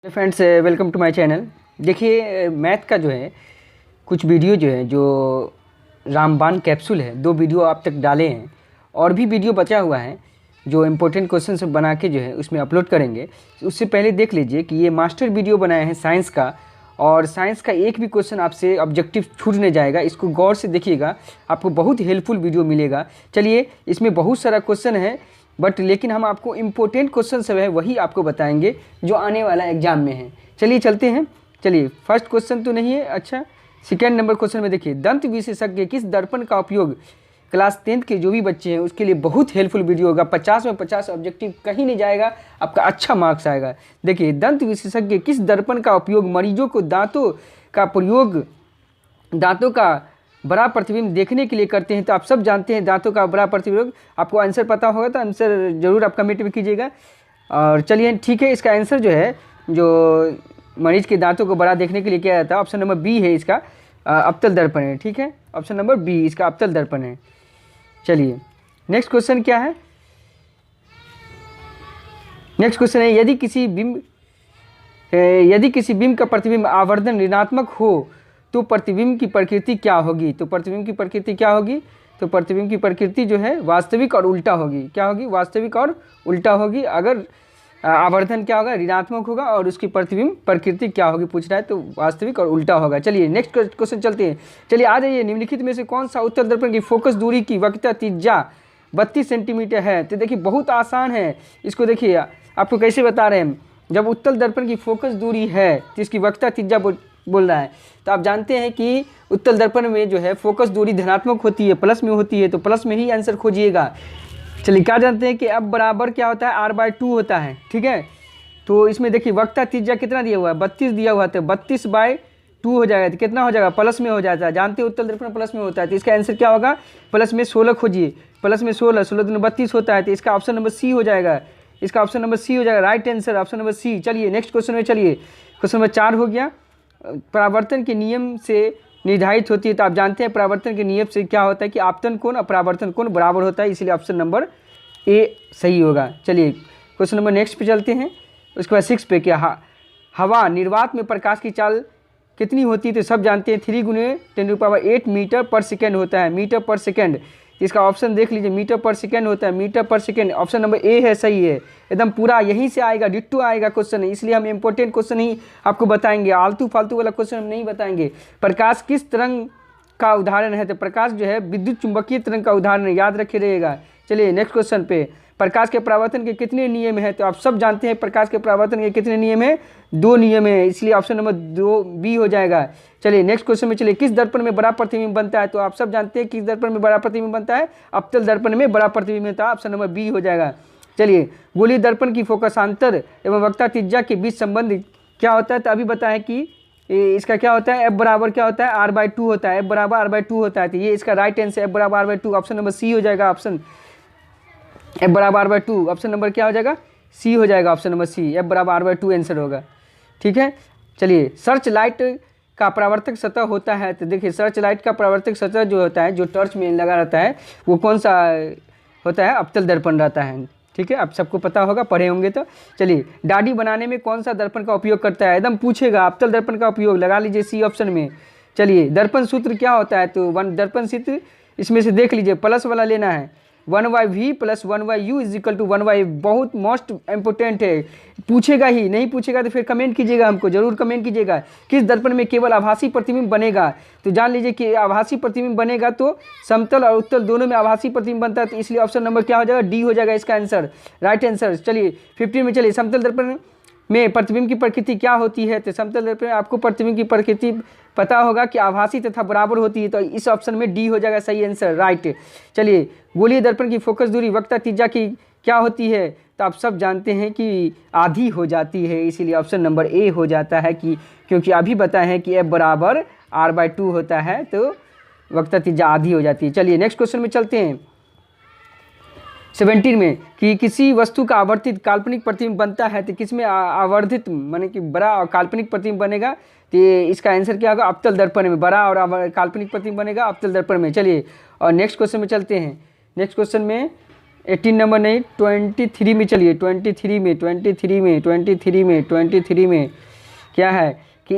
Friends, welcome to my channel. देखिए, math का जो है कुछ वीडियो जो रामबाण कैप्सूल है, 2 वीडियो आप तक डाले हैं और भी वीडियो बचा हुआ है जो इम्पोर्टेंट क्वेश्चन सब बना के जो है उसमें अपलोड करेंगे। उससे पहले देख लीजिए कि ये मास्टर वीडियो बनाए हैं साइंस का, और साइंस का एक भी क्वेश्चन आपसे ऑब्जेक्टिव छूट नहीं जाएगा। इसको गौर से देखिएगा, आपको बहुत हेल्पफुल वीडियो मिलेगा। चलिए, इसमें बहुत सारा क्वेश्चन है लेकिन हम आपको इम्पोर्टेंट क्वेश्चन सब है वही आपको बताएंगे जो आने वाला एग्जाम में है। चलिए चलते हैं। चलिए, फर्स्ट क्वेश्चन तो नहीं है, अच्छा सेकेंड नंबर क्वेश्चन में देखिए, दंत विशेषज्ञ किस दर्पण का उपयोग क्लास 10th के जो भी बच्चे हैं उसके लिए बहुत हेल्पफुल वीडियो होगा। 50 में 50 ऑब्जेक्टिव कहीं नहीं जाएगा, आपका अच्छा मार्क्स आएगा। देखिए, दंत विशेषज्ञ किस दर्पण का उपयोग मरीजों को दांतों का बड़ा प्रतिबिंब देखने के लिए करते हैं। तो आप सब जानते हैं दांतों का बड़ा प्रतिबिंब। आपको आंसर पता होगा तो आंसर जरूर आप कमेंट में कीजिएगा। और चलिए ठीक है, इसका आंसर जो है जो मरीज के दांतों को बड़ा देखने के लिए किया जाता है, ऑप्शन नंबर बी है इसका, अवतल दर्पण है। ठीक है, ऑप्शन नंबर बी इसका अवतल दर्पण है। चलिए नेक्स्ट क्वेश्चन क्या है। नेक्स्ट क्वेश्चन है, यदि किसी बिंब का प्रतिबिंब आवर्धन ऋणात्मक हो तो प्रतिबिंब की प्रकृति क्या होगी। तो प्रतिबिंब की प्रकृति क्या होगी, तो प्रतिबिंब की प्रकृति जो है वास्तविक और उल्टा होगी। क्या होगी, वास्तविक और उल्टा होगी। अगर आवर्धन क्या होगा, ऋणात्मक होगा, और उसकी प्रतिबिंब प्रकृति क्या होगी पूछ रहा है, तो वास्तविक और उल्टा होगा। चलिए नेक्स्ट क्वेश्चन चलते हैं। चलिए आ जाइए, निम्नलिखित में से कौन सा उत्तल दर्पण की फोकस दूरी की वक्रता त्रिज्या 32 सेंटीमीटर है। तो देखिए बहुत आसान है, इसको देखिए आपको कैसे बता रहे हैं। जब उत्तल दर्पण की फोकस दूरी है तो इसकी वक्रता त्रिज्या बोल रहा है, तो आप जानते हैं कि उत्तल दर्पण में जो है फोकस दूरी धनात्मक होती है, प्लस में होती है, तो प्लस में ही आंसर खोजिएगा। चलिए क्या जानते हैं कि अब बराबर क्या होता है, r/2 होता है। ठीक है, तो इसमें देखिए वक्रता त्रिज्या कितना दिया हुआ है, 32 दिया हुआ है, तो 32/2 हो जाएगा। तो कितना हो जाएगा, प्लस में हो जाता है। जानते हैं उत्तल दर्पण प्लस में होता है, तो इसका आंसर क्या होगा, प्लस में 16 खोजिए। प्लस में 16 दूनी 32 होता है, तो इसका ऑप्शन नंबर सी हो जाएगा। इसका ऑप्शन नंबर सी हो जाएगा, right answer option number C. चलिए नेक्स्ट क्वेश्चन में चलिए, क्वेश्चन नंबर 4 हो गया। परावर्तन के नियम से निर्धारित होती है, तो आप जानते हैं परावर्तन के नियम से क्या होता है कि आपतन कोण और परावर्तन कोण बराबर होता है, इसलिए ऑप्शन नंबर ए सही होगा। चलिए क्वेश्चन नंबर नेक्स्ट पे चलते हैं। उसके बाद 6 पे, क्या हवा निर्वात में प्रकाश की चाल कितनी होती है। तो सब जानते हैं 3 × 10⁸ मीटर पर सेकेंड होता है, मीटर पर सेकेंड। इसका ऑप्शन देख लीजिए, मीटर पर सेकेंड होता है, मीटर पर सेकेंड। ऑप्शन नंबर ए है, सही है, एकदम पूरा यहीं से आएगा, डिट्टो आएगा क्वेश्चन है, इसलिए हम इंपॉर्टेंट क्वेश्चन ही आपको बताएंगे, आलतू फालतू वाला क्वेश्चन हम नहीं बताएंगे। प्रकाश किस तरंग का उदाहरण है। तो प्रकाश जो है विद्युत चुंबकीय तरंग का उदाहरण है, याद रखे रहेगा। चलिए नेक्स्ट क्वेश्चन पे, प्रकाश के परावर्तन के कितने नियम हैं। तो आप सब जानते हैं प्रकाश के परावर्तन के कितने नियम हैं, 2 नियम है, इसलिए ऑप्शन नंबर 2 बी हो जाएगा। चलिए नेक्स्ट क्वेश्चन में चलिए, किस दर्पण में बड़ा प्रतिबिंब बनता है। तो आप सब जानते हैं किस दर्पण में बड़ा प्रतिबिंब बनता है, अवतल दर्पण में बड़ा प्रतिबिंब बनता है, ऑप्शन नंबर बी हो जाएगा। चलिए, गोलीय दर्पण की फोकसांतर एवं वक्रता त्रिज्या के बीच संबंध क्या होता है। तो अभी बताएं कि इसका क्या होता है, F बराबर क्या होता है, r/2 होता है, F बराबर r/2 होता है। तो ये इसका राइट आंसर F बराबर r/2, ऑप्शन नंबर सी हो जाएगा। ऑप्शन F बराबर r/2, ऑप्शन नंबर क्या हो जाएगा, सी हो जाएगा, ऑप्शन नंबर सी, F बराबर r/2 आंसर होगा। ठीक है, चलिए, सर्च लाइट का परावर्तक सतह होता है। तो देखिए सर्च लाइट का परावर्तक सतह जो होता है, जो टॉर्च में लगा रहता है, वो कौन सा होता है, अवतल दर्पण रहता है। ठीक है, आप सबको पता होगा, पढ़े होंगे तो। चलिए, दाढ़ी बनाने में कौन सा दर्पण का उपयोग करता है, एकदम पूछेगा, अवतल दर्पण का उपयोग लगा लीजिए सी ऑप्शन में। चलिए, दर्पण सूत्र क्या होता है। तो दर्पण सूत्र इसमें से देख लीजिए, प्लस वाला लेना है, 1/v + 1/u = 1/a। बहुत मोस्ट इंपोर्टेंट है, पूछेगा ही, नहीं पूछेगा तो फिर कमेंट कीजिएगा, हमको जरूर कमेंट कीजिएगा। किस दर्पण में केवल आभासी प्रतिबिंब बनेगा। तो जान लीजिए कि आभासी प्रतिबिंब बनेगा तो समतल और उत्तल दोनों में आभासी प्रतिबिंब बनता है, तो इसलिए ऑप्शन नंबर क्या हो जाएगा, डी हो जाएगा इसका आंसर, राइट आंसर। चलिए 15 में चलिए, समतल दर्पण में प्रतिबिंब की प्रकृति क्या होती है। तो समतल दर्पण में आपको प्रतिबिंब की प्रकृति पता होगा कि आभासी तथा बराबर होती है, तो इस ऑप्शन में डी हो जाएगा सही आंसर, राइट। चलिए, गोलीय दर्पण की फोकस दूरी वक्रता त्रिज्या की क्या होती है। तो आप सब जानते हैं कि आधी हो जाती है, इसीलिए ऑप्शन नंबर ए हो जाता है, कि क्योंकि अभी बताए हैं कि F बराबर r/2 होता है, तो वक्रता त्रिज्या आधी हो जाती है। चलिए नेक्स्ट क्वेश्चन में चलते हैं। 17 में, कि किसी वस्तु का आवर्तित काल्पनिक प्रतिबिंब बनता है। तो किसमें आवर्धित माने कि बड़ा और काल्पनिक प्रतिबिंब बनेगा। तो इसका आंसर क्या होगा, अवतल दर्पण में बड़ा और काल्पनिक प्रतिबिंब बनेगा अवतल दर्पण में। चलिए और नेक्स्ट क्वेश्चन में चलते हैं। नेक्स्ट क्वेश्चन में 18 नंबर नहीं, 23 में चलिए, 23 में क्या है कि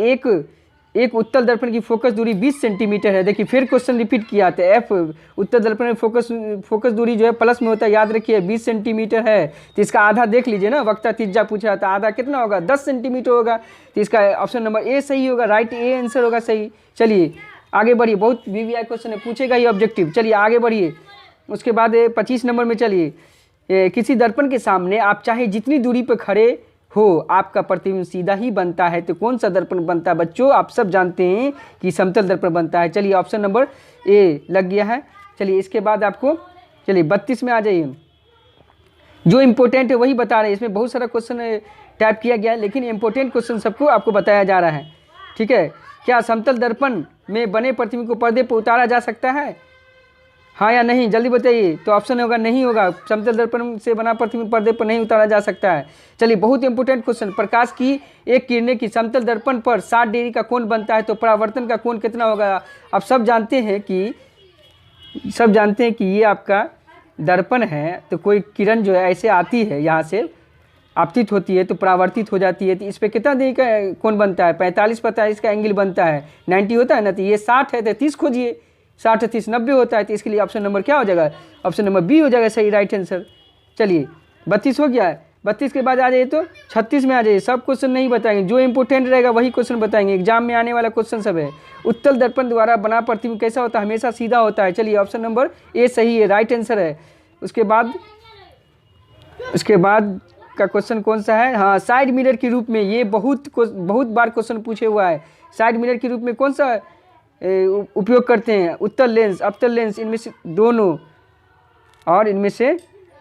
एक उत्तल दर्पण की फोकस दूरी 20 सेंटीमीटर है। देखिए फिर क्वेश्चन रिपीट किया था, एफ उत्तल दर्पण में फोकस दूरी जो है प्लस में होता है, याद रखिए 20 सेंटीमीटर है, तो इसका आधा देख लीजिए ना, वक्ता त्रिज्या पूछा था, आधा कितना होगा 10 सेंटीमीटर होगा, तो इसका ऑप्शन नंबर ए सही होगा, राइट ए आंसर होगा सही। चलिए आगे बढ़िए, बहुत वीवीआई क्वेश्चन है, पूछेगा ये ऑब्जेक्टिव। चलिए आगे बढ़िए, उसके बाद 25 नंबर में चलिए, किसी दर्पण के सामने आप चाहे जितनी दूरी पर खड़े हो आपका प्रतिबिंब सीधा ही बनता है, तो कौन सा दर्पण बनता है बच्चों? आप सब जानते हैं कि समतल दर्पण बनता है। चलिए ऑप्शन नंबर ए लग गया है। चलिए इसके बाद आपको, चलिए 32 में आ जाइए, जो इम्पोर्टेंट है वही बता रहे हैं, इसमें बहुत सारा क्वेश्चन टाइप किया गया है, लेकिन इम्पोर्टेंट क्वेश्चन सबको आपको बताया जा रहा है, ठीक है। क्या समतल दर्पण में बने प्रतिबिंब को पर्दे पर उतारा जा सकता है, हाँ या नहीं? जल्दी बताइए। तो ऑप्शन होगा नहीं होगा, समतल दर्पण से बना प्रतिबिंब पर्दे पर नहीं उतारा जा सकता है। चलिए बहुत इंपॉर्टेंट क्वेश्चन, प्रकाश की एक किरणें की समतल दर्पण पर 60 डिग्री का कोण बनता है, तो परावर्तन का कोण कितना होगा? आप सब जानते हैं कि ये आपका दर्पण है, तो कोई किरण जो है ऐसे आती है, यहाँ से आपतित होती है तो परावर्तित हो जाती है, तो इस पर कितना डिग्री का कोण बनता है? 45 का एंगल बनता है, 90 होता है ना, तो ये 60 है, तो 30 खोजिए, 60 30 90 होता है, तो इसके लिए ऑप्शन नंबर क्या हो जाएगा? ऑप्शन नंबर बी हो जाएगा सही, राइट आंसर। चलिए 32 हो गया है, 32 के बाद आ जाइए तो 36 में आ जाइए। सब क्वेश्चन नहीं बताएंगे, जो इंपॉर्टेंट रहेगा वही क्वेश्चन बताएंगे, एग्जाम में आने वाला क्वेश्चन सब है। उत्तल दर्पण द्वारा बना प्रतिबिंब कैसा होता है? हमेशा सीधा होता है। चलिए ऑप्शन नंबर ए सही है, राइट आंसर है। उसके बाद का क्वेश्चन कौन सा है? हाँ, साइड मिरर के रूप में, ये बहुत बार क्वेश्चन पूछे हुआ है। साइड मिरर के रूप में कौन सा उपयोग करते हैं? उत्तल लेंस, अवतल लेंस, इनमें से दोनों और इनमें से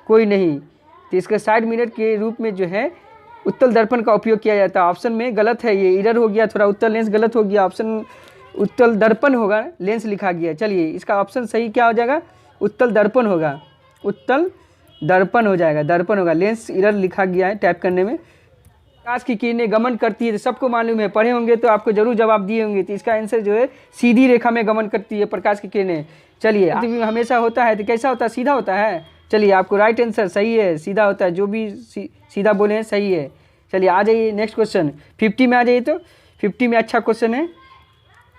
कोई नहीं, तो इसका साइड मिरर के रूप में जो है उत्तल दर्पण का उपयोग किया जाता है। ऑप्शन में गलत है, ये इधर हो गया थोड़ा, उत्तल लेंस गलत हो गया, ऑप्शन उत्तल दर्पण होगा, लेंस लिखा गया। चलिए इसका ऑप्शन सही क्या हो जाएगा? उत्तल दर्पण होगा, उत्तल दर्पण हो जाएगा, दर्पण होगा, लेंस इधर लिखा गया है टाइप करने में। प्रकाश की किरणें गमन करती है, तो सबको मालूम है, पढ़े होंगे तो आपको जरूर जवाब दिए होंगे, तो इसका आंसर जो है सीधी रेखा में गमन करती है प्रकाश की किरणें। चलिए प्रतिबिंब हमेशा होता है तो कैसा होता है? सीधा होता है। चलिए आपको राइट आंसर सही है, सीधा होता है, जो भी सीधा बोले हैं सही है। चलिए आ जाइए नेक्स्ट क्वेश्चन, 50 में आ जाइए। तो 50 में अच्छा क्वेश्चन है,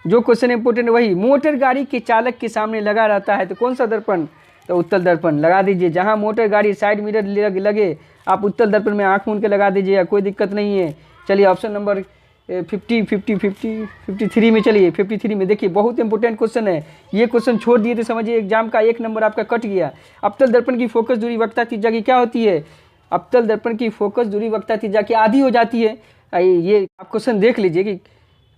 जो क्वेश्चन इंपोर्टेंट वही, मोटर गाड़ी के चालक के सामने लगा रहता है, तो कौन सा दर्पण? तो उत्तल दर्पण लगा दीजिए, जहाँ मोटर गाड़ी साइड मिरर लगे आप उत्तल दर्पण में आँख मूंद के लगा दीजिए, कोई दिक्कत नहीं है। चलिए ऑप्शन नंबर 53 में चलिए, 53 में देखिए बहुत इंपॉर्टेंट क्वेश्चन है, ये क्वेश्चन छोड़ दिए तो समझिए एग्जाम का 1 नंबर आपका कट गया। अवतल दर्पण की फोकस दूरी वक्ता त्रिज्या की क्या होती है? अवतल दर्पण की फोकस दूरी वक्ता त्रिज्या की आधी हो जाती है। ये आप क्वेश्चन देख लीजिए कि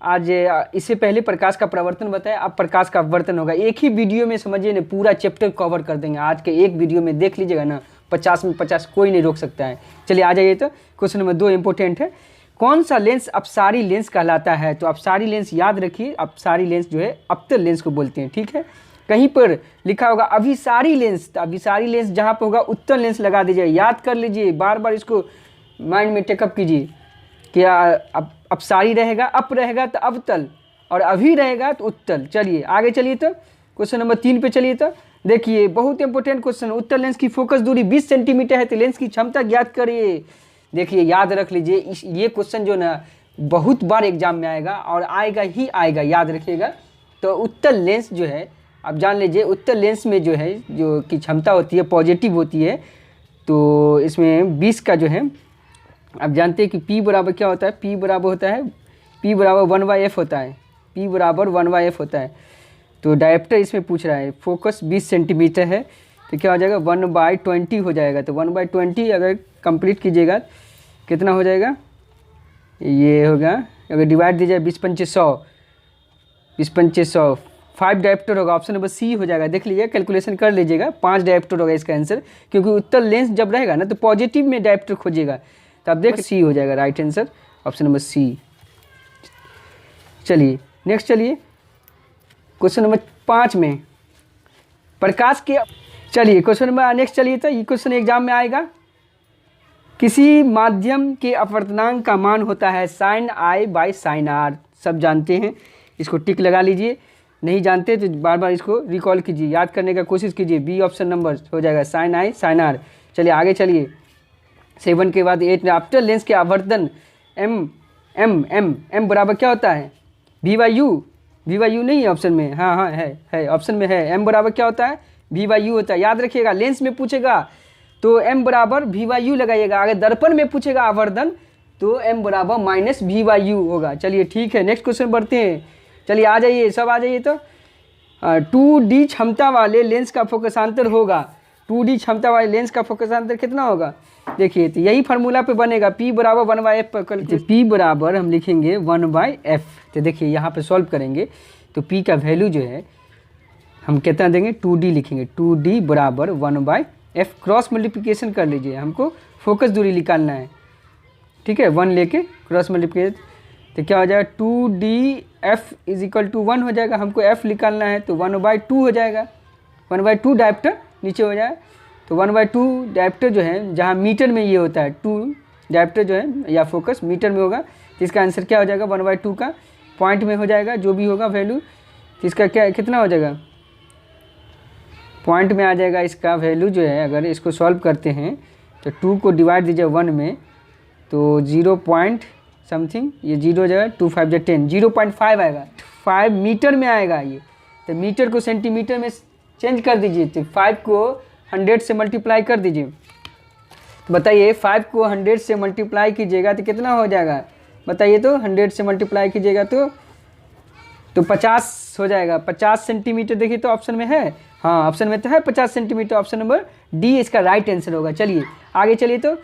आज इससे पहले प्रकाश का प्रवर्तन बताया, अब प्रकाश का अपवर्तन होगा। एक ही वीडियो में समझिए ना, पूरा चैप्टर कवर कर देंगे, आज के एक वीडियो में देख लीजिएगा ना, 50 में 50 कोई नहीं रोक सकता है। चलिए आ जाइए, तो क्वेश्चन नंबर 2 इंपॉर्टेंट है, कौन सा लेंस अपसारी लेंस कहलाता है? तो अपसारी लेंस याद रखिए, अपसारी लेंस जो है अवतल लेंस को बोलते हैं, ठीक है। कहीं पर लिखा होगा अभिसारी लेंस, तो अभिसारी लेंस जहाँ पर होगा उत्तल लेंस लगा दीजिए, याद कर लीजिए, बार बार इसको माइंड में टेकअप कीजिए। क्या अपसारी रहेगा, अप रहेगा तो अवतल, और अभी रहेगा तो उत्तल। चलिए आगे चलिए, तो क्वेश्चन नंबर 3 पे चलिए। तो देखिए बहुत इंपॉर्टेंट क्वेश्चन, उत्तल लेंस की फोकस दूरी 20 सेंटीमीटर है, तो लेंस की क्षमता ज्ञात करिए। देखिए याद रख लीजिए, ये क्वेश्चन जो ना बहुत बार एग्जाम में आएगा और आएगा ही आएगा, याद रखिएगा। तो उत्तल लेंस जो है आप जान लीजिए, उत्तल लेंस में जो है जो की क्षमता होती है पॉजिटिव होती है, तो इसमें 20 का जो है आप जानते हैं कि P बराबर क्या होता है? P बराबर होता है, P बराबर 1/f होता है, P बराबर 1/f होता है। तो डायप्टर इसमें पूछ रहा है, फोकस 20 सेंटीमीटर है, तो क्या हो जाएगा? 1/20 हो जाएगा। तो 1/20 अगर कंप्लीट कीजिएगा कितना हो जाएगा? ये होगा, अगर डिवाइड दीजिए 20 पंचे 100, 5 डायप्टर होगा, ऑप्शन नंबर सी हो जाएगा। देख लीजिए, कैलकुलेशन कर लीजिएगा, 5 डायप्टर होगा इसका आंसर, क्योंकि उत्तल लेंस जब रहेगा ना तो पॉजिटिव में डायप्टर खोजिएगा, तो आप देख सी हो जाएगा, right answer option number C. चलिए नेक्स्ट, चलिए क्वेश्चन नंबर 5 में प्रकाश के, चलिए क्वेश्चन नंबर नेक्स्ट चलिए। तो ये क्वेश्चन एग्जाम में आएगा, किसी माध्यम के अपवर्तनांक का मान होता है sin i/sin r, सब जानते हैं, इसको टिक लगा लीजिए। नहीं जानते तो बार बार इसको रिकॉल कीजिए, याद करने का कोशिश कीजिए। बी ऑप्शन नंबर हो जाएगा साइन आई साइन आर। चलिए आगे चलिए। 7 के बाद 8 में आफ्टर लेंस के आवर्धन एम एम एम एम बराबर क्या होता है? वी बाई यू नहीं है ऑप्शन में, हाँ है ऑप्शन में है। एम बराबर क्या होता है? वी बाई यू होता है। याद रखिएगा, लेंस में पूछेगा तो एम बराबर वी बाई यू लगाइएगा। अगर दर्पण में पूछेगा आवर्धन तो एम बराबर माइनस वी बाई यू होगा। चलिए ठीक है, नेक्स्ट क्वेश्चन बढ़ते हैं। चलिए आ जाइए, सब आ जाइए। तो 2D क्षमता वाले लेंस का फोकसांतर होगा। 2D क्षमता वाले लेंस का फोकसांतर कितना होगा? देखिए तो यही फार्मूला पे बनेगा, P बराबर 1/f पर कल P बराबर हम लिखेंगे 1/f। तो देखिए यहाँ पे सॉल्व करेंगे तो P का वैल्यू जो है हम कितना देंगे? 2D लिखेंगे। 2D बराबर 1/f, क्रॉस मल्टीप्लिकेशन कर लीजिए, हमको फोकस दूरी निकालना है। ठीक है, 1 लेके क्रॉस मल्टीप्लिकेशन तो क्या हो जाएगा? 2DF इज इक्वल टू 1 हो जाएगा। हमको f निकालना है तो 1/2 हो जाएगा। 1/2 डायप्टर नीचे हो जाए तो 1/2 डायप्टर जो है, जहाँ मीटर में ये होता है 2 डायप्टर जो है या फोकस मीटर में होगा, तो इसका आंसर क्या हो जाएगा? 1/2 का पॉइंट में हो जाएगा, जो भी होगा वैल्यू। तो इसका क्या कितना हो जाएगा? पॉइंट में आ जाएगा इसका वैल्यू जो है। अगर इसको सॉल्व करते हैं तो 2 को डिवाइड दीजिए 1 में तो 0 पॉइंट समथिंग, ये 0 हो जाएगा, 2 5 10, 0.5 आएगा। 5 मीटर में आएगा ये, तो मीटर को सेंटीमीटर में चेंज कर दीजिए। तो 5 को 100 से मल्टीप्लाई कर दीजिए। तो बताइए 5 को 100 से मल्टीप्लाई कीजिएगा तो कितना हो जाएगा? बताइए तो 100 से मल्टीप्लाई कीजिएगा तो 50 हो जाएगा। 50 सेंटीमीटर देखिए तो ऑप्शन में है, हाँ ऑप्शन में तो है 50 सेंटीमीटर। ऑप्शन नंबर डी इसका राइट आंसर होगा। चलिए आगे चलिए। तो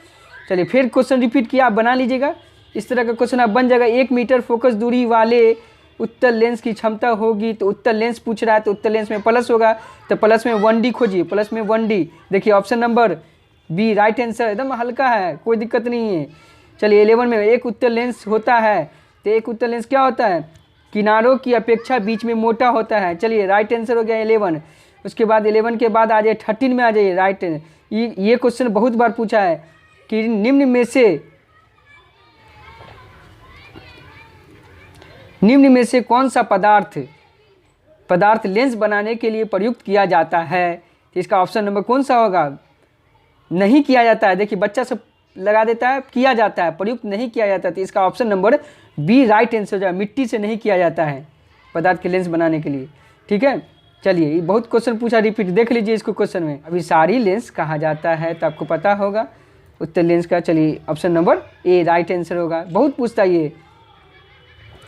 चलिए फिर क्वेश्चन रिपीट किया, आप बना लीजिएगा। इस तरह का क्वेश्चन आप बन जाएगा। 1 मीटर फोकस दूरी वाले उत्तल लेंस की क्षमता होगी, तो उत्तल लेंस पूछ रहा है तो उत्तल लेंस में प्लस होगा, तो प्लस में 1D खोजिए। प्लस में 1D देखिए option number B right answer, एकदम हल्का है, कोई दिक्कत नहीं है। चलिए 11 में एक उत्तल लेंस होता है, तो एक उत्तल लेंस क्या होता है? किनारों की अपेक्षा बीच में मोटा होता है। चलिए राइट आंसर हो गया 11। उसके बाद 11 के बाद आ जाइए 13 में आ जाइए। राइट, ये क्वेश्चन बहुत बार पूछा है कि निम्न में से कौन सा पदार्थ लेंस बनाने के लिए प्रयुक्त किया जाता है? तो इसका ऑप्शन नंबर कौन सा होगा? नहीं किया जाता है। देखिए बच्चा सब लगा देता है किया जाता है, प्रयुक्त नहीं किया जाता। तो इसका option number B right answer हो जाए। मिट्टी से नहीं किया जाता है पदार्थ के लेंस बनाने के लिए। ठीक है, चलिए ये बहुत क्वेश्चन पूछा, रिपीट देख लीजिए इसको क्वेश्चन में। अभी सारी लेंस कहा जाता है तो आपको पता होगा उत्तल लेंस का। चलिए ऑप्शन नंबर ए राइट आंसर होगा। बहुत पूछता है ये।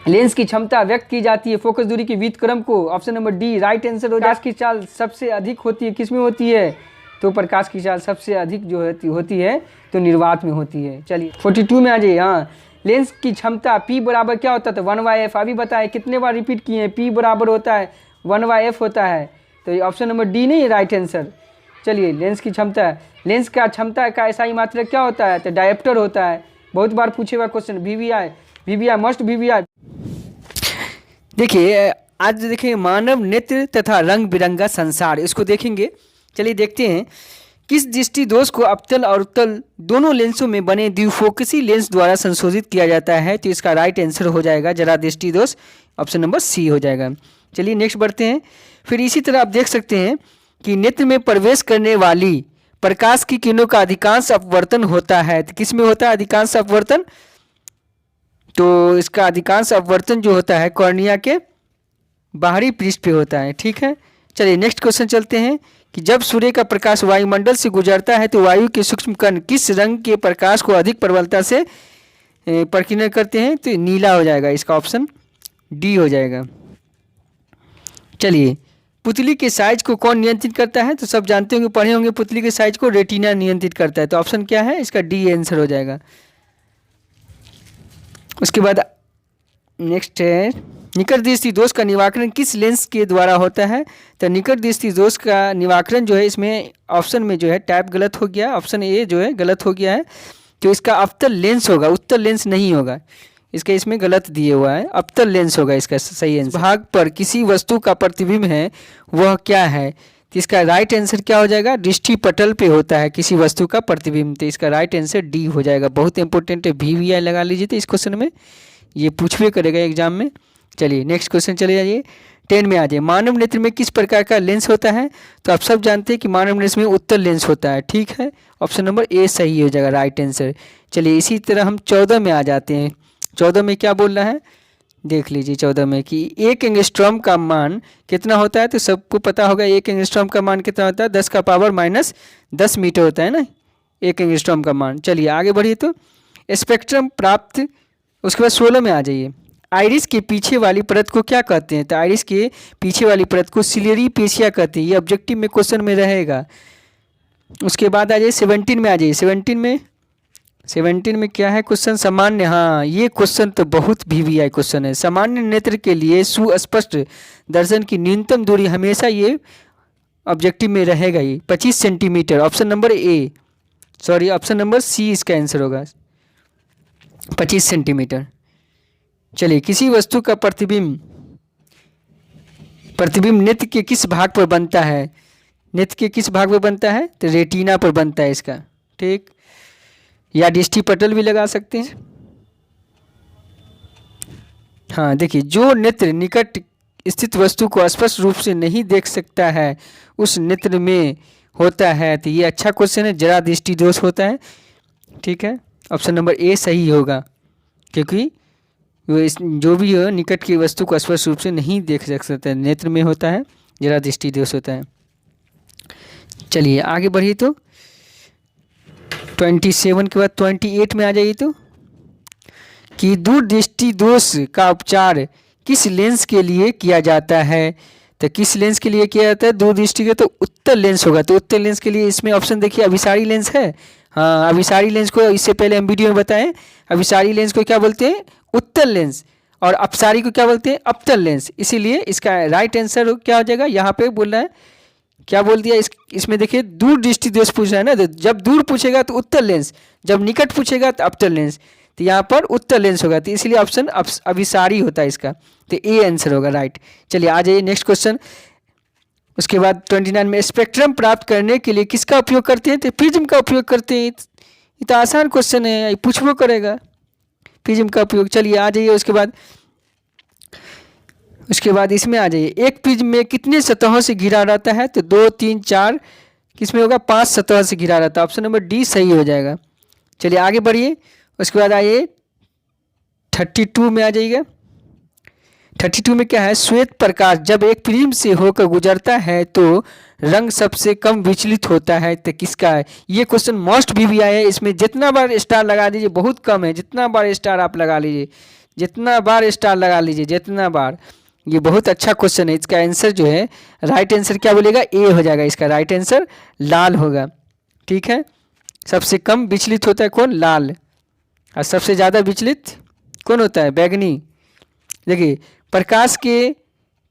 लेंस की क्षमता व्यक्त की जाती है फोकस दूरी के व्युत्क्रम को। Option number D right answer हो। प्रकाश की चाल सबसे अधिक होती है किस में होती है? तो प्रकाश की चाल सबसे अधिक जो होती है तो निर्वात में होती है। चलिए 42 में आ जाइए। हाँ, लेंस की क्षमता P बराबर क्या होता है? 1/f। अभी बताए कितने बार रिपीट किए हैं? P बराबर होता है 1/f होता है। तो ये ऑप्शन नंबर डी नहीं है राइट आंसर। चलिए लेंस की क्षमता, लेंस का क्षमता का ऐसा मात्रक क्या होता है? तो डायप्टर होता है। बहुत बार पूछे हुआ क्वेश्चन। VVI must VVI। देखिए आज देखिए मानव नेत्र तथा रंग बिरंगा संसार, इसको देखेंगे। चलिए देखते हैं किस दृष्टि दोष को अवतल और उत्तल दोनों लेंसों में बने द्विफोकसी लेंस द्वारा संशोधित किया जाता है? तो इसका राइट आंसर हो जाएगा जरा दृष्टि दोष, ऑप्शन नंबर सी हो जाएगा। चलिए नेक्स्ट बढ़ते हैं। फिर इसी तरह आप देख सकते हैं कि नेत्र में प्रवेश करने वाली प्रकाश की किरणों का अधिकांश अपवर्तन होता है। तो किस में होता है अधिकांश अपवर्तन? तो इसका अधिकांश अपवर्तन जो होता है कॉर्निया के बाहरी पृष्ठ पे होता है। ठीक है, चलिए नेक्स्ट क्वेश्चन चलते हैं कि जब सूर्य का प्रकाश वायुमंडल से गुजरता है तो वायु के सूक्ष्म कण किस रंग के प्रकाश को अधिक प्रबलता से प्रकीर्णन करते हैं? तो नीला हो जाएगा, इसका ऑप्शन डी हो जाएगा। चलिए पुतली के साइज को कौन नियंत्रित करता है? तो सब जानते होंगे, पढ़े होंगे, पुतली के साइज को रेटिना नियंत्रित करता है। तो ऑप्शन क्या है? इसका डी आंसर हो जाएगा। उसके बाद नेक्स्ट है निकट दृष्टि दोष का निवारण किस लेंस के द्वारा होता है? तो निकट दृष्टि दोष का निवारण जो है इसमें ऑप्शन में जो है टैप गलत हो गया, ऑप्शन ए जो है गलत हो गया है। तो इसका अवतल लेंस होगा, उत्तल लेंस नहीं होगा, इसका इसमें गलत दिए हुआ है, अवतल लेंस होगा इसका सही आंसर। भाग पर किसी वस्तु का प्रतिबिंब है वह क्या है? तो इसका राइट आंसर क्या हो जाएगा? दृष्टि पटल पे होता है किसी वस्तु का प्रतिबिंब। तो इसका राइट आंसर डी हो जाएगा। बहुत इंपॉर्टेंट है, VVI लगा लीजिए तो इस क्वेश्चन में ये पूछवे करेगा एग्जाम में। चलिए नेक्स्ट क्वेश्चन चले जाइए। 10 में आ जाए। मानव नेत्र में किस प्रकार का लेंस होता है? तो आप सब जानते हैं कि मानव नेत्र में उत्तल लेंस होता है। ठीक है, ऑप्शन नंबर ए सही हो जाएगा, राइट आंसर। चलिए इसी तरह हम 14 में आ जाते हैं। 14 में क्या बोल रहा है देख लीजिए। 14 में कि 1 एंगस्ट्रॉम का मान कितना होता है? तो सबको पता होगा 1 एंगस्ट्रॉम का मान कितना होता है, 10 का पावर माइनस 10 मीटर होता है ना 1 एंगस्ट्रॉम का मान। चलिए आगे बढ़िए। तो स्पेक्ट्रम प्राप्त, उसके बाद 16 में आ जाइए। आइरिस के पीछे वाली परत को क्या कहते हैं? तो आइरिस के पीछे वाली परत को सिलियरी पेशिया कहते हैं। ये ऑब्जेक्टिव में क्वेश्चन में रहेगा। उसके बाद आ जाइए 17 में आ जाइए। 17 में क्या है क्वेश्चन? सामान्य, हाँ ये क्वेश्चन तो बहुत वीवीआई क्वेश्चन है। सामान्य नेत्र के लिए सुस्पष्ट दर्शन की न्यूनतम दूरी हमेशा ये ऑब्जेक्टिव में रहेगा ये 25 centimetre. Option number A, sorry option number C इसका आंसर होगा, 25 सेंटीमीटर। चलिए किसी वस्तु का प्रतिबिंब नेत्र के किस भाग पर बनता है? नेत्र के किस भाग पर बनता है? तो रेटिना पर बनता है इसका। ठीक, या दृष्टि पटल भी लगा सकते हैं। हाँ देखिए, जो नेत्र निकट स्थित वस्तु को स्पष्ट रूप से नहीं देख सकता है उस नेत्र में होता है। तो ये अच्छा क्वेश्चन है, जरा दृष्टि दोष होता है। ठीक है, ऑप्शन नंबर ए सही होगा, क्योंकि जो भी हो निकट की वस्तु को स्पष्ट रूप से नहीं देख सकता है, नेत्र में होता है, जरा दृष्टि दोष होता है। चलिए आगे बढ़िए। तो 27 के बाद 28 में आ जाइए। तो कि दूरदृष्टि दोष का उपचार किस लेंस के लिए किया जाता है? तो किस लेंस के लिए किया जाता है दूरदृष्टि के? तो उत्तल लेंस होगा। तो उत्तल लेंस के लिए इसमें ऑप्शन देखिए, अभिसारी लेंस है। हाँ, अभिसारी लेंस को इससे पहले हम वीडियो में बताएं, अभिसारी लेंस को क्या बोलते हैं? उत्तल लेंस। और अपसारी को क्या बोलते हैं? अपतल लेंस। इसीलिए इसका राइट आंसर क्या हो जाएगा? यहाँ पे बोल रहा है, क्या बोल दिया इसमें देखिए, दूर दृष्टि दोष पूछ रहा है ना। तो जब दूर पूछेगा तो उत्तल लेंस, जब निकट पूछेगा तो अपतल लेंस। तो यहाँ पर उत्तल लेंस होगा, तो इसलिए ऑप्शन अभिसारी होता है इसका। तो ए आंसर होगा, राइट। चलिए आ जाइए नेक्स्ट क्वेश्चन। उसके बाद 29 में स्पेक्ट्रम प्राप्त करने के लिए किसका उपयोग करते हैं? तो प्रिज्म का उपयोग करते हैं। ये तो आसान क्वेश्चन है, पूछबो करेगा प्रिज्म का उपयोग। चलिए आ जाइए। उसके बाद इसमें आ जाइए, एक प्रिज्म में कितने सतहों से घिरा रहता है? तो 2, 3, 4, किसमें होगा? 5 सतह से घिरा रहता है। ऑप्शन नंबर डी सही हो जाएगा। चलिए आगे बढ़िए। उसके बाद आइए 32 में आ जाइएगा। 32 में क्या है? श्वेत प्रकाश जब एक प्रिज्म से होकर गुजरता है तो रंग सबसे कम विचलित होता है। तो किसका है? ये क्वेश्चन मोस्ट वीवीआई है। इसमें जितना बार स्टार लगा दीजिए बहुत कम है, जितना बार स्टार आप लगा लीजिए, जितना बार स्टार लगा लीजिए, जितना बार, ये बहुत अच्छा क्वेश्चन है। इसका आंसर जो है, राइट आंसर क्या बोलेगा? ए हो जाएगा इसका राइट आंसर, लाल होगा। ठीक है, सबसे कम विचलित होता है कौन? लाल। और सबसे ज़्यादा विचलित कौन होता है? बैगनी। देखिए, प्रकाश के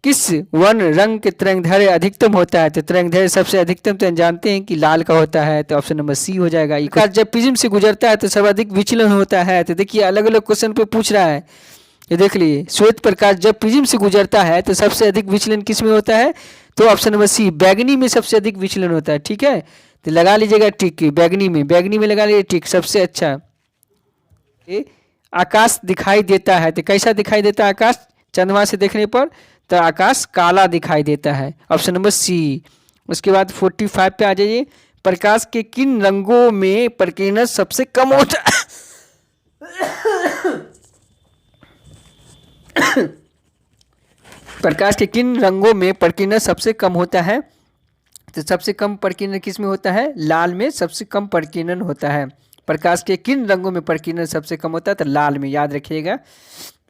किस वर्ण रंग के तरंगदैर्घ्य अधिकतम होता है? तो तरंगदैर्घ्य सबसे अधिकतम तो जानते हैं कि लाल का होता है। तो ऑप्शन नंबर सी हो जाएगा। प्रकाश जब प्रिज्म से गुजरता है तो सर्वाधिक विचलन होता है। तो देखिए अलग अलग क्वेश्चन पे पूछ रहा है, ये देख लीजिए। श्वेत प्रकाश जब प्रिज्म से गुजरता है तो सबसे अधिक विचलन किस में होता है? तो ऑप्शन नंबर सी, बैगनी में सबसे अधिक विचलन होता है। ठीक है, तो लगा लीजिएगा टिक, बैगनी में लगा लीजिए टिक, सबसे अच्छा। आकाश दिखाई देता है, तो कैसा दिखाई देता है आकाश? चंद्रमा से देखने पर तो आकाश काला दिखाई देता है। Option number C. उसके बाद 45 पे आ जाइए। प्रकाश के किन रंगों में प्रकीर्णन सबसे कम होता है? प्रकाश के किन रंगों में प्रकीर्णन सबसे कम होता है? तो सबसे कम प्रकीर्णन किस में होता है? लाल में सबसे कम प्रकीर्णन होता है। प्रकाश के किन रंगों में प्रकीर्णन सबसे कम होता है? तो लाल में, याद रखिएगा,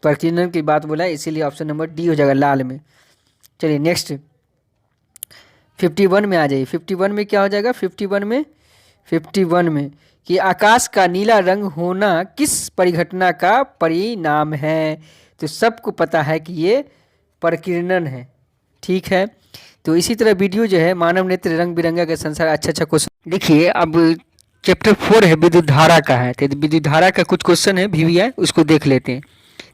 प्रकीर्णन की बात बोला है, इसीलिए ऑप्शन नंबर डी हो जाएगा, लाल में। चलिए नेक्स्ट 51 में आ जाइए। 51 में क्या हो जाएगा? 51 में कि आकाश का नीला रंग होना किस परिघटना का परिणाम है? तो सबको पता है कि ये प्रकीर्णन है। ठीक है, तो इसी तरह वीडियो जो है मानव नेत्र रंग बिरंगा का संसार, अच्छा क्वेश्चन देखिए। अब चैप्टर 4 है विद्युत धारा का है, तो विद्युत धारा का कुछ क्वेश्चन है वीवीआई, उसको देख लेते हैं।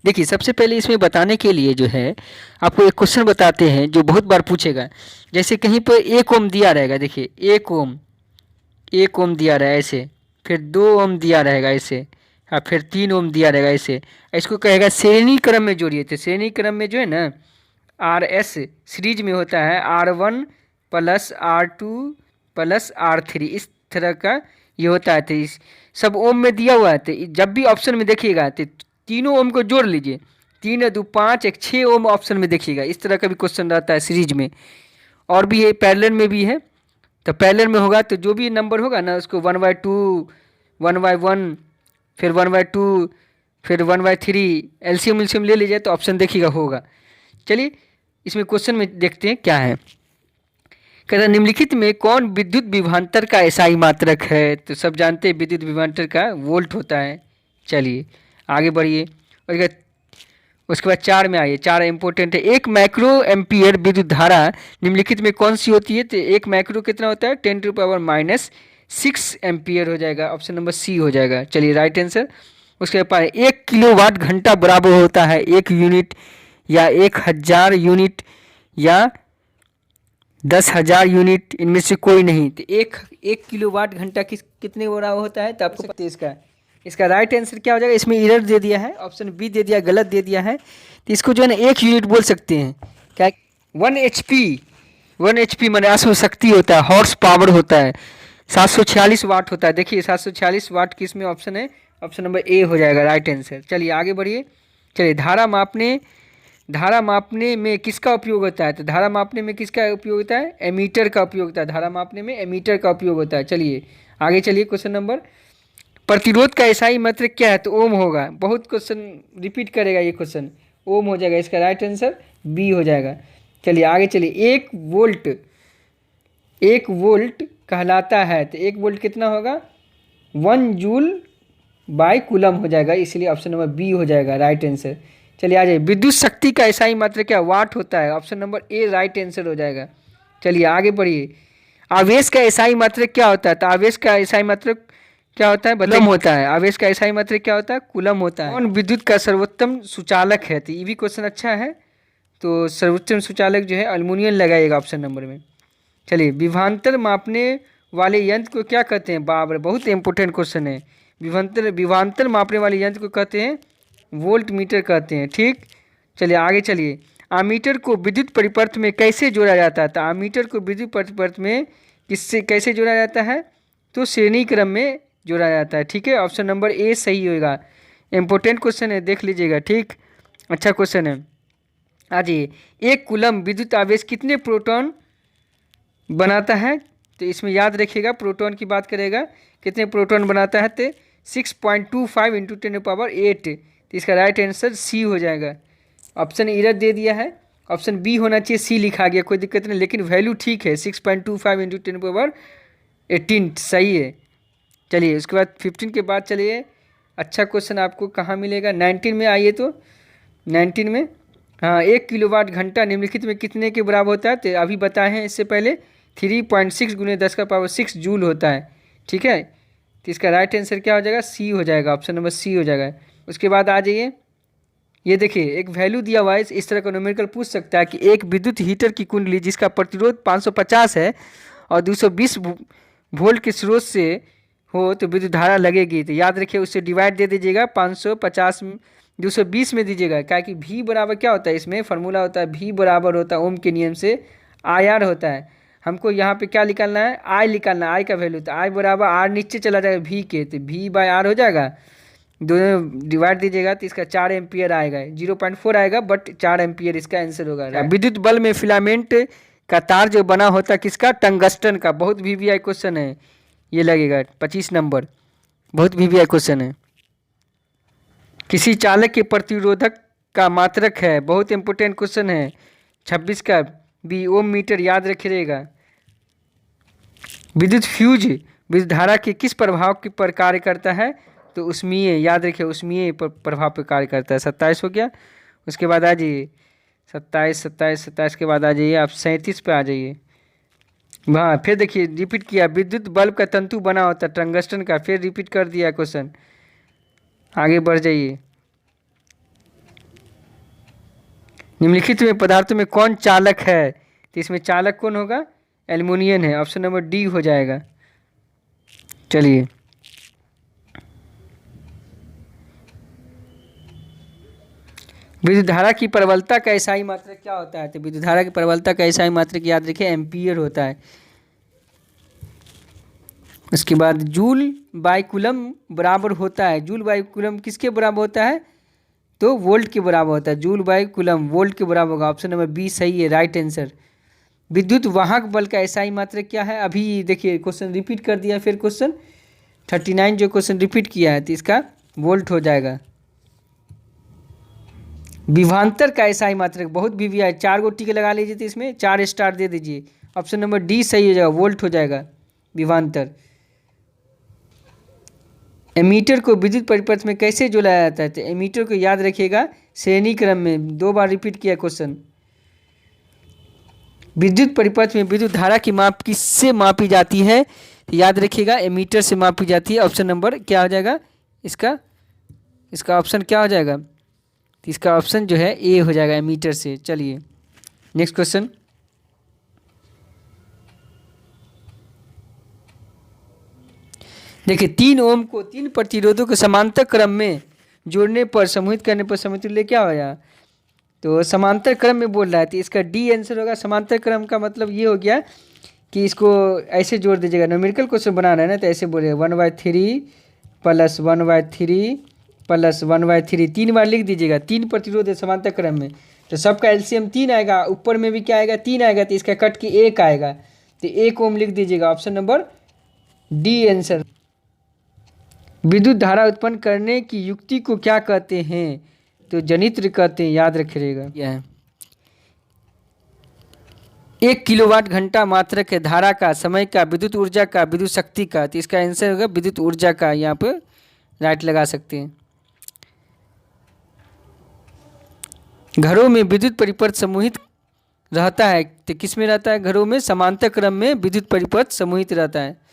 देखिए सबसे पहले इसमें बताने के लिए जो है आपको एक क्वेश्चन बताते हैं जो बहुत बार पूछेगा। जैसे कहीं पर 1 ओम दिया रहेगा, देखिए 1 ओम दिया रहा है ऐसे, फिर 2 ओम दिया रहेगा ऐसे, और फिर 3 ओम दिया रहेगा ऐसे। इसको कहेगा श्रेणी क्रम में जोड़िए। तो श्रेणी क्रम में जो है ना, आर एस सीरीज में होता है R1 plus R2 plus R3, इस तरह का ये होता है। तो इस सब ओम में दिया हुआ है। तो जब भी ऑप्शन में देखिएगा तो तीनों ओम को जोड़ लीजिए, 3 2 5 1 6 ओम ऑप्शन में देखिएगा। इस तरह का भी क्वेश्चन रहता है सीरीज में। और भी है, पैरेलल में भी है। तो पैरेलल में होगा तो जो भी नंबर होगा ना उसको 1/2 1/1 फिर 1/2 फिर 1/3 एलसीएम उलसीएम ले लीजिए तो ऑप्शन देखिएगा होगा। चलिए इसमें क्वेश्चन में देखते हैं क्या है। कहता निम्नलिखित में कौन विद्युत विभवांतर का एसआई मात्रक है। तो सब जानते हैं विद्युत विभवांतर का वोल्ट होता है। चलिए आगे बढ़िए। और उसके बाद 4 में आइए, 4 इंपॉर्टेंट है। 1 माइक्रो एम्पियर विद्युत धारा निम्नलिखित में कौन सी होती है। तो 1 माइक्रो कितना होता है 10⁻⁻6 एम्पियर हो जाएगा, ऑप्शन नंबर सी हो जाएगा। चलिए राइट आंसर। उसके बाद 1 किलोवाट घंटा बराबर होता है 1 यूनिट या 1000 यूनिट या 10,000 यूनिट, इनमें से कोई नहीं। तो एक किलोवाट घंटा कितने बराबर होता है। तो आपको सकते इसका राइट आंसर क्या हो जाएगा। इसमें एरर दे दिया है, ऑप्शन बी दे दिया, गलत दे दिया है। तो इसको जो है ना 1 यूनिट बोल सकते हैं। क्या 1 HP माने अश्व शक्ति होता है, हॉर्स पावर होता है, 746 वाट होता है। देखिए 746 वाट किस में ऑप्शन है, ऑप्शन नंबर ए हो जाएगा राइट आंसर। चलिए आगे बढ़िए। चलिए धारा मापने में किसका उपयोग होता है। तो धारा मापने में किसका उपयोग होता है, एमीटर का उपयोग होता है। धारा मापने में एमीटर का उपयोग होता है। चलिए आगे चलिए। क्वेश्चन नंबर प्रतिरोध का एसआई मात्रक क्या है। तो ओम होगा। बहुत क्वेश्चन रिपीट करेगा ये क्वेश्चन, ओम हो जाएगा। इसका राइट आंसर बी हो जाएगा। चलिए आगे चलिए। 1 वोल्ट कहलाता है। तो 1 वोल्ट कितना होगा 1 जूल बाय कूलम हो जाएगा, इसलिए ऑप्शन नंबर बी हो जाएगा राइट आंसर। चलिए आ जाइए। विद्युत शक्ति का एसआई मात्रक क्या वाट होता है, ऑप्शन नंबर ए राइट आंसर हो जाएगा। चलिए आगे बढ़िए। आवेश का एसआई मात्रक क्या होता है। तो आवेश का एसआई मात्रक क्या होता है, कूलम होता है। आवेश का एसआई मात्रक क्या होता है, कूलम होता है। कौन विद्युत का सर्वोत्तम सुचालक है। तो ये भी क्वेश्चन अच्छा है। तो सर्वोत्तम सुचालक जो है अल्युमिनियम लगाइएगा ऑप्शन नंबर में। चलिए विभवांतर मापने वाले यंत्र को क्या कहते हैं। बाबर बहुत इंपॉर्टेंट क्वेश्चन है। विभवांतर मापने वाले यंत्र को कहते हैं वोल्ट मीटर कहते हैं। ठीक, चलिए आगे चलिए। आमीटर को विद्युत परिपथ में कैसे जोड़ा जाता है। तो आमीटर को विद्युत परिपथ में किससे कैसे जोड़ा जाता है। तो श्रेणी क्रम में जोड़ा जाता है। ठीक है, ऑप्शन नंबर ए सही होगा। इंपॉर्टेंट क्वेश्चन है, देख लीजिएगा। ठीक, अच्छा क्वेश्चन है। आ जाइए। 1 कूलम विद्युत आवेश कितने प्रोटॉन बनाता है। तो इसमें याद रखिएगा प्रोटॉन की बात करेगा, कितने प्रोटॉन बनाता है। तो 6.25 × 10⁸ तो इसका राइट आंसर सी हो जाएगा। ऑप्शन एरर दे दिया है, ऑप्शन बी होना चाहिए, सी लिखा गया, कोई दिक्कत नहीं, लेकिन वैल्यू ठीक है 6.25 × 10⁸ सही है। चलिए उसके बाद 15 के बाद चलिए। अच्छा क्वेश्चन आपको कहाँ मिलेगा 19 में आइए। तो 19 में हाँ 1 किलोवाट घंटा निम्नलिखित में कितने के बराबर होता है। तो अभी बताए हैं इससे पहले 3.6 × 10⁻6 जूल होता है। ठीक है, तो इसका राइट आंसर क्या हो जाएगा, सी हो जाएगा, ऑप्शन नंबर सी हो जाएगा। उसके बाद आ जाइए। ये देखिए एक वैल्यू दिया हुआ है, इस तरह का न्यूमेरिकल पूछ सकता है कि एक विद्युत हीटर की कुंडली जिसका प्रतिरोध 550 है और 220 वोल्ट के स्रोत से हो तो विद्युत धारा लगेगी। तो याद रखिए उससे डिवाइड दे दीजिएगा 550 220 में दीजिएगा, क्या कि V बराबर क्या होता है, इसमें फार्मूला होता है V बराबर होता है ओम के नियम से IR होता है। हमको यहाँ पे क्या निकालना है, I निकालना है, I का वैल्यू। तो I बराबर R नीचे चला जाएगा V के, तो V/R हो जाएगा, दोनों डिवाइड दीजिएगा तो इसका 4 एम्पियर आएगा, 0.4 आएगा बट 4 एम्पियर इसका आंसर होगा। विद्युत बल्ब में फिलामेंट का तार जो बना होता है किसका, टंगस्टन का। बहुत VVI क्वेश्चन है ये, लगेगा 25 नंबर, बहुत VVI क्वेश्चन है। किसी चालक के प्रतिरोधक का मात्रक है, बहुत इंपॉर्टेंट क्वेश्चन है 26 का बी ओम मीटर, याद रखिएगा। विद्युत फ्यूज विद्युत धारा के किस प्रभाव के पर कार्य करता है, तो उष्मीय, याद रखिए उष्मीय प्रभाव पर कार्य करता है। 27 हो गया। उसके बाद आ जाइए 27 के बाद आ जाइए आप 37 पे आ जाइए। हाँ फिर देखिए रिपीट किया, विद्युत बल्ब का तंतु बना होता है टंगस्टन का, फिर रिपीट कर दिया क्वेश्चन। आगे बढ़ जाइए। निम्नलिखित में पदार्थों में कौन चालक है, तो इसमें चालक कौन होगा, एल्युमिनियम है, ऑप्शन नंबर डी हो जाएगा। चलिए विद्युत धारा की प्रबलता का एसआई मात्रक क्या होता है? तो विद्युत धारा की प्रबलता का एसआई मात्रक याद रखिए एम्पीयर होता है। उसके बाद जूल बाई कूलम बराबर होता है, जूल बाई कूलम किसके बराबर होता है? तो वोल्ट के बराबर होता है। जूल बाई कूलम वोल्ट के बराबर होगा। ऑप्शन नंबर बी सही है, राइट आंसर। विद्युत वाहक बल का एसआई मात्रक क्या है? अभी देखिए क्वेश्चन रिपीट कर दिया, फिर क्वेश्चन 39 जो क्वेश्चन रिपीट किया है तो इसका वोल्ट हो जाएगा। विभवांतर का एसआई मात्रक बहुत वीवीआई 4 गो टिक लगा लीजिए, तो इसमें 4 स्टार दे दीजिए। ऑप्शन नंबर डी सही हो जाएगा, वोल्ट हो जाएगा विभवांतर। एमीटर को विद्युत परिपथ में कैसे जोड़ा जाता है? तो एमीटर को याद रखिएगा श्रेणी क्रम में, 2 बार रिपीट किया क्वेश्चन। विद्युत परिपथ में विद्युत धारा की माप किससे मापी जाती है? तो याद रखिएगा एमीटर से मापी जाती है। ऑप्शन नंबर क्या हो जाएगा इसका ऑप्शन क्या हो जाएगा? तो इसका ऑप्शन जो है ए हो जाएगा, एमीटर से। चलिए नेक्स्ट क्वेश्चन। देखिए 3 ओम को 3 प्रतिरोधों के समांतर क्रम में जोड़ने पर समूहित करने पर समतुल्य क्या होगा? तो समांतर क्रम में बोल रहा है, तो इसका डी आंसर होगा। समांतर क्रम का मतलब ये हो गया कि इसको ऐसे जोड़ दीजिएगा। न्यूमेरिकल क्वेश्चन बना रहे हैं ना, तो ऐसे बोलिए 1/3 + 1/3 + 1/3 3 बार लिख दीजिएगा। 3 प्रतिरोध है समांतर क्रम में, तो सबका एलसीएम 3 आएगा। ऊपर में भी क्या आएगा? 3 आएगा, तो इसका कट के 1 आएगा, तो 1 ओम लिख दीजिएगा। Option number D answer. विद्युत धारा उत्पन्न करने की युक्ति को क्या कहते हैं? तो जनित्र कहते हैं, याद रखिएगा। क्या है? 1 किलोवाट घंटा मात्रक है धारा का, समय का, विद्युत ऊर्जा का, विद्युत शक्ति का। तो इसका आंसर होगा विद्युत ऊर्जा का। यहाँ पे राइट लगा सकते हैं। घरों में विद्युत परिपथ समूहित रहता है, तो किस में रहता है? घरों में समांतर क्रम में विद्युत परिपथ समूहित रहता है।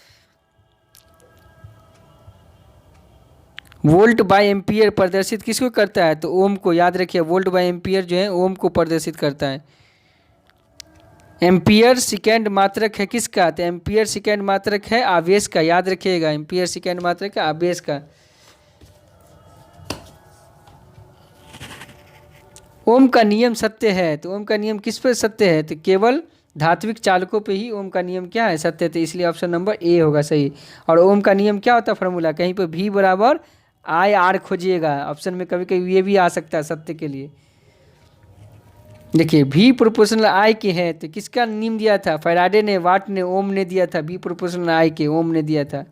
वोल्ट बाय एम्पियर प्रदर्शित किसको करता है? तो ओम को। याद रखिए वोल्ट बाय एम्पियर जो है ओम को प्रदर्शित करता है। एम्पियर सेकेंड मात्रक है किसका? तो एम्पियर सेकेंड मात्रक है आवेश का। याद रखिएगा एम्पियर सेकेंड मात्रक है आवेश का। ओम का नियम सत्य है, तो ओम का नियम किस पर सत्य है? तो केवल धात्विक चालकों पे ही ओम का नियम क्या है? सत्य। तो इसलिए ऑप्शन नंबर ए होगा सही। और ओम का नियम क्या होता है? फॉर्मूला कहीं पर V बराबर IR खोजिएगा। ऑप्शन में कभी कभी ये भी आ सकता है सत्य के लिए। देखिए V प्रोपोर्शनल I के है, तो किसका नियम दिया था? फैराडे ने, वाट ने, ओम ने दिया था। V प्रोपोर्शनल I के ओम ने दिया था।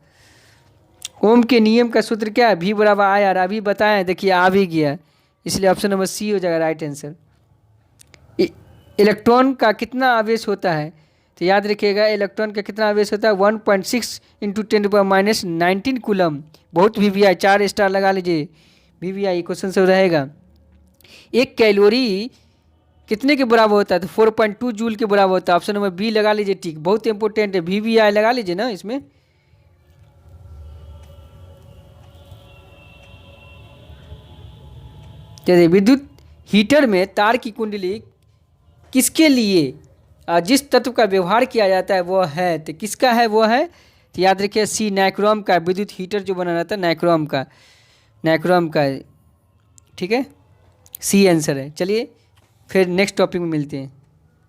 ओम के नियम का सूत्र क्या है? V बराबर IR। अभी बताएं, देखिए आ भी गया, इसलिए ऑप्शन नंबर सी हो जाएगा राइट आंसर। इलेक्ट्रॉन का कितना आवेश होता है? तो याद रखिएगा इलेक्ट्रॉन का कितना आवेश होता है? 1.6 × 10⁻19 कूलम। बहुत वीवीआई 4 स्टार लगा लीजिए। वीवीआई क्वेश्चन से रहेगा। 1 कैलोरी कितने के बराबर होता है? तो 4.2 जूल के बराबर होता है। ऑप्शन नंबर बी लगा लीजिए ठीक, बहुत इंपॉर्टेंट है। वीवीआई लगा लीजिए ना इसमें। चलिए विद्युत हीटर में तार की कुंडली किसके लिए जिस तत्व का व्यवहार किया जाता है वो है? तो किसका है वो है? तो याद रखिए सी नाइक्रोम का। विद्युत हीटर जो बना रहता है नाइक्रोम का, नाइक्रोम का। ठीक है, सी आंसर है। चलिए फिर नेक्स्ट टॉपिक में मिलते हैं।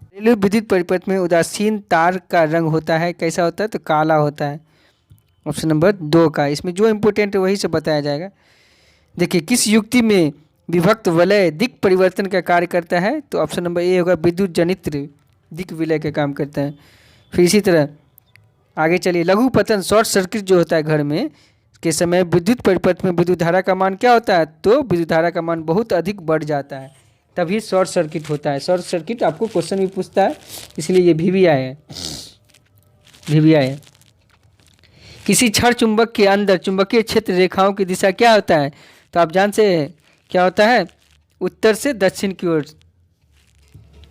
घरेलू विद्युत परिपथ में उदासीन तार का रंग होता है, कैसा होता है? तो काला होता है। ऑप्शन नंबर 2 का। इसमें जो इम्पोर्टेंट है वही से बताया जाएगा। देखिए किस युक्ति में विभक्त वलय दिक् परिवर्तन का कार्य करता है? तो ऑप्शन नंबर ए होगा विद्युत जनित्र दिक् विलय का काम करता है। फिर इसी तरह आगे चलिए, लघु पतन शॉर्ट सर्किट जो होता है घर में के समय विद्युत परिपथ में विद्युत धारा का मान क्या होता है? तो विद्युत धारा का मान बहुत अधिक बढ़ जाता है, तभी शॉर्ट सर्किट होता है। शॉर्ट सर्किट आपको क्वेश्चन भी पूछता है, इसलिए ये वीवीआई है। वीवीआई है। किसी क्षण चुंबक के अंदर चुंबकीय क्षेत्र रेखाओं की दिशा क्या होता है? तो आप जानते हैं क्या होता है? उत्तर से दक्षिण की ओर।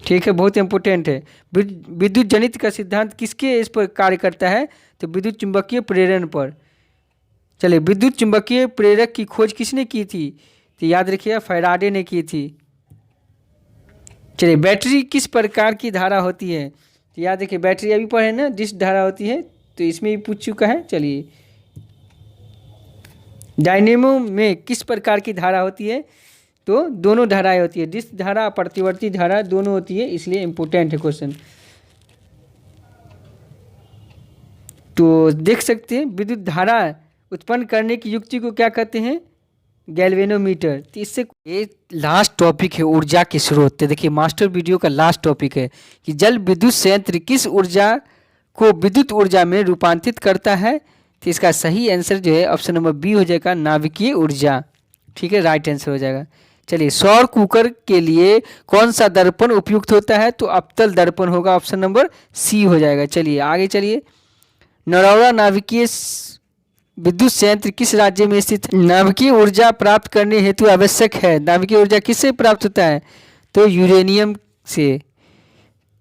ठीक है, बहुत इंपॉर्टेंट है। विद्युत जनित का सिद्धांत किसके इस पर कार्य करता है? तो विद्युत चुंबकीय प्रेरण पर। चलिए विद्युत चुंबकीय प्रेरक की खोज किसने की थी? तो याद रखिएगा फैराडे ने की थी। चलिए बैटरी किस प्रकार की धारा होती है? तो याद रखिए बैटरी अभी पढ़े ना, डिस्क धारा होती है, तो इसमें भी पूछ चुका है। चलिए डायनेमो में किस प्रकार की धारा होती है? तो दोनों धाराएं होती है, डिस्क धारा प्रतिवर्ती धारा दोनों होती है, इसलिए इम्पोर्टेंट है क्वेश्चन। तो देख सकते हैं विद्युत धारा उत्पन्न करने की युक्ति को क्या कहते हैं, गैल्वेनोमीटर। तो इससे ये लास्ट टॉपिक है ऊर्जा के स्रोत। तो देखिए मास्टर वीडियो का लास्ट टॉपिक है कि जल विद्युत संयंत्र किस ऊर्जा को विद्युत ऊर्जा में रूपांतरित करता है। तो इसका सही आंसर जो है ऑप्शन नंबर बी हो जाएगा, नाभिकीय ऊर्जा। ठीक है, राइट आंसर हो जाएगा। चलिए सौर कुकर के लिए कौन सा दर्पण उपयुक्त होता है, तो अवतल दर्पण होगा, ऑप्शन नंबर सी हो जाएगा। चलिए आगे चलिए, नरौरा नाभिकीय विद्युत संयंत्र किस राज्य में स्थित है। नाभिकीय ऊर्जा प्राप्त करने हेतु आवश्यक है। नाभिकीय ऊर्जा किससे प्राप्त होता है, तो यूरेनियम से।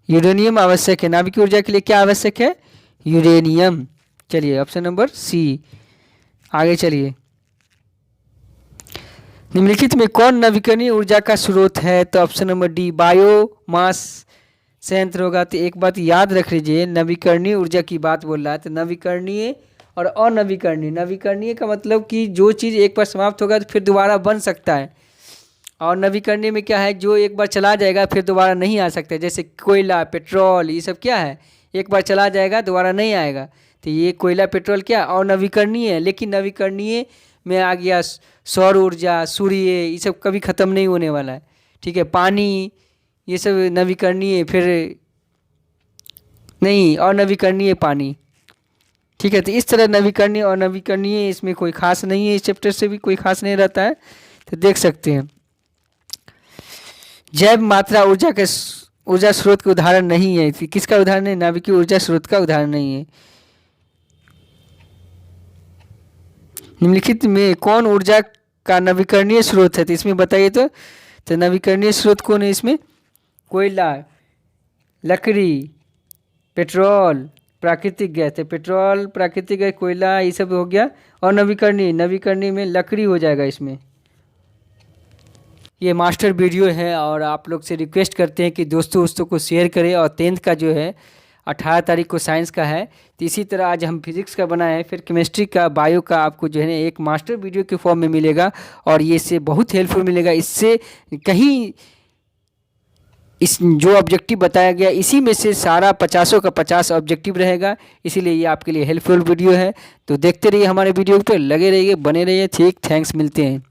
यूरेनियम आवश्यक है नाभिकीय ऊर्जा के लिए, क्या आवश्यक है, यूरेनियम। चलिए ऑप्शन नंबर सी। आगे चलिए, निम्नलिखित में कौन नवीकरणीय ऊर्जा का स्रोत है, तो ऑप्शन नंबर डी बायोमास संयंत्र होगा। तो एक बात याद रख लीजिए, नवीकरणीय ऊर्जा की बात बोल रहा है, तो नवीकरणीय और अनवीकरणीय। नवीकरणीय का मतलब कि जो चीज़ एक बार समाप्त होगा तो फिर दोबारा बन सकता है, और नवीकरणीय में क्या है, जो एक बार चला जाएगा फिर दोबारा नहीं आ सकता। जैसे कोयला, पेट्रोल, ये सब क्या है, एक बार चला जाएगा दोबारा नहीं आएगा। तो ये कोयला, पेट्रोल क्या और नवीकरणीय है। लेकिन नवीकरणीय में आ गया सौर ऊर्जा, सूर्य, ये सब कभी ख़त्म नहीं होने वाला है। ठीक है, पानी, ये सब नवीकरणीय, फिर नहीं और नवीकरणीय पानी। ठीक है, तो इस तरह नवीकरणीय और नवीकरणीय इसमें कोई खास नहीं है, इस चैप्टर से भी कोई खास नहीं रहता है। तो देख सकते हैं जैव मात्रा ऊर्जा के ऊर्जा स्रोत का उदाहरण नहीं है। किसका उदाहरण है, नाभिकीय ऊर्जा स्रोत का उदाहरण नहीं है। निम्नलिखित में कौन ऊर्जा का नवीकरणीय स्रोत है, तो इसमें बताइए। तो नवीकरणीय स्रोत कौन है इसमें, कोयला, लकड़ी, पेट्रोल, प्राकृतिक गैस है। पेट्रोल, प्राकृतिक गैस, कोयला, ये सब हो गया। और नवीकरणीय में लकड़ी हो जाएगा इसमें। ये मास्टर वीडियो है और आप लोग से रिक्वेस्ट करते हैं कि दोस्तों को शेयर करें। और 10th का जो है 18 तारीख को साइंस का है, तो इसी तरह आज हम फिजिक्स का बनाए हैं, फिर केमिस्ट्री का, बायो का आपको जो है ना एक मास्टर वीडियो के फॉर्म में मिलेगा। और ये इससे बहुत हेल्पफुल मिलेगा। इससे कहीं इस जो ऑब्जेक्टिव बताया गया इसी में से सारा 50 का 50 ऑब्जेक्टिव रहेगा, इसीलिए ये आपके लिए हेल्पफुल वीडियो है। तो देखते रहिए हमारे वीडियो पर, लगे रहिए, बने रहिए। ठीक, थैंक्स, मिलते हैं।